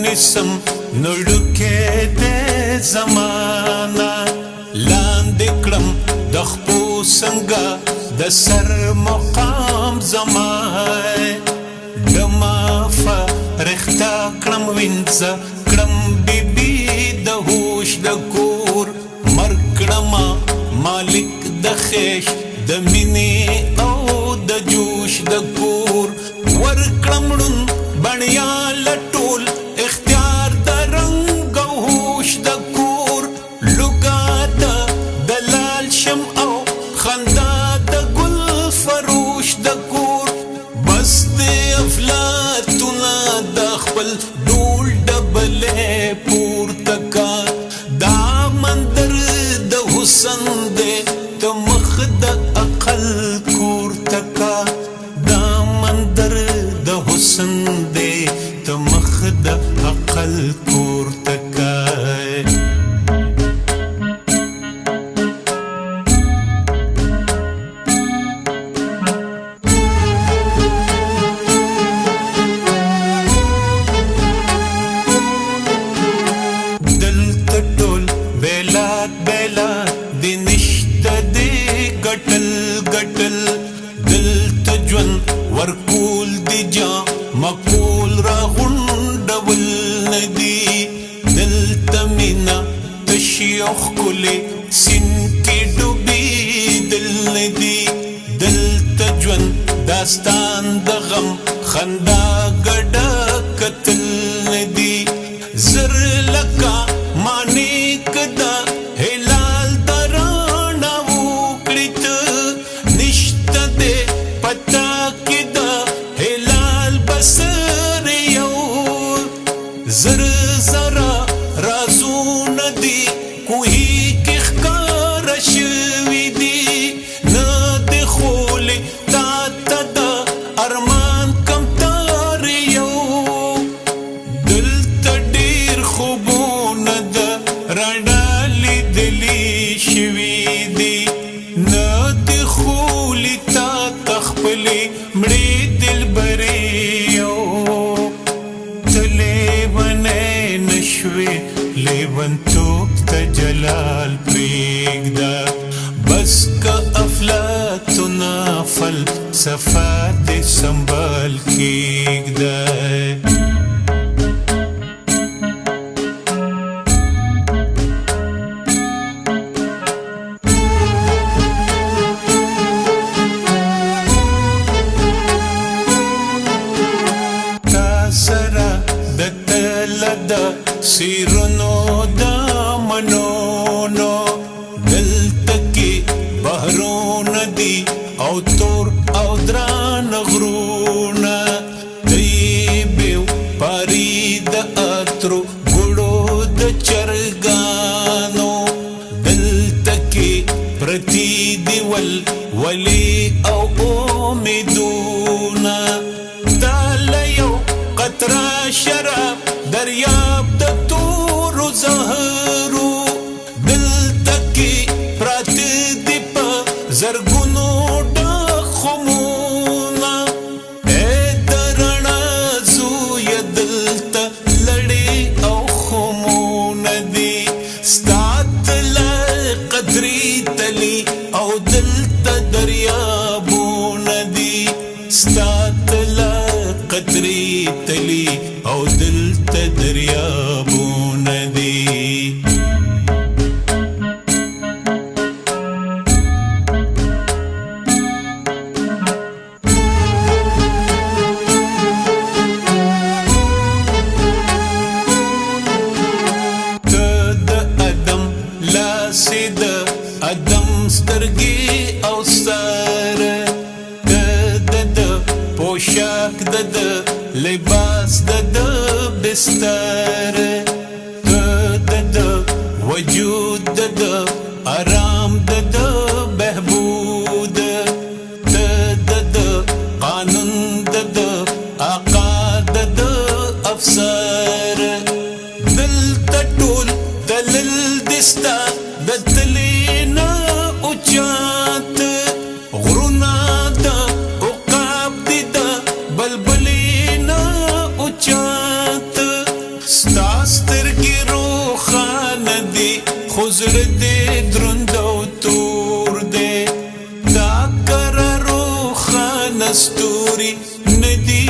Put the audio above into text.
نیسم نړوکې دې زمانه لاندې کړم د خپو څنګه د سر مقام زما ډما فرښته کړم وینځه کړم بیبي د هوش د کور مرګ کړمه مالک د خیش د مینې او د جوش د کور ورکړم ړوند بڼیا لټول اختیار د رنګ او هوش د کور لوګا د دلال شم او خندا د ګل فروش د کور بس د افلاطونه د خپل ډول ډبلې پورته کا دا مندر د حسن دې ته مخ د عقل کور تکا دا مندر د حسن دې ته مخ د عقل کور تکا ورکول دی جا مقول را غنڈول ندی دلتا مینا تشیخ کلی سن کی ڈوبی دل ندی دلتا جون داستان دغم خندا گڑا قتل ندی زر لکا مانی کدا ہلال درانا وکڑیت نشت دے پتا زر زرا رازو ندی کوئی کی خکار شوی دی ندی خولی تا تا دا ارمان کم تاریو دل تا دیر خوبو ندا رنالی دلی شوی دی ندی خولی تا تخپلی مڑی دل بریو لیونتوب تا جلال پریگدا بس کا افلاطونه فلسفات سنبال کیگدا سیرونو دا منونو دلتا کی بحرون دی او تور او دران غرون دیبیو پاری دا اترو گڑو دا چرگانو دلتا کی پرتی دیول ولی او امیدونا دالیو قطرہ شراب دریاب د تورو زهرو دلته کې پراته دي په زرګونو ډخمونه اے د رڼا زویه دلته لړې او خمونه دي ستا تله قدرې تلي او دلته دریابونه دي ستا تله قدرې تلي او دلتا دریابون دی تد ادم لاسی د ادم سترگی او سر تد پوشاک د لباس د بستر د وجود د آرام د بهبود د قانون د آقا د افسر دل تټول دلل دستا د تلینا اوچا زړه دې دروند او تور دی دا کره روښانه ستوري ندي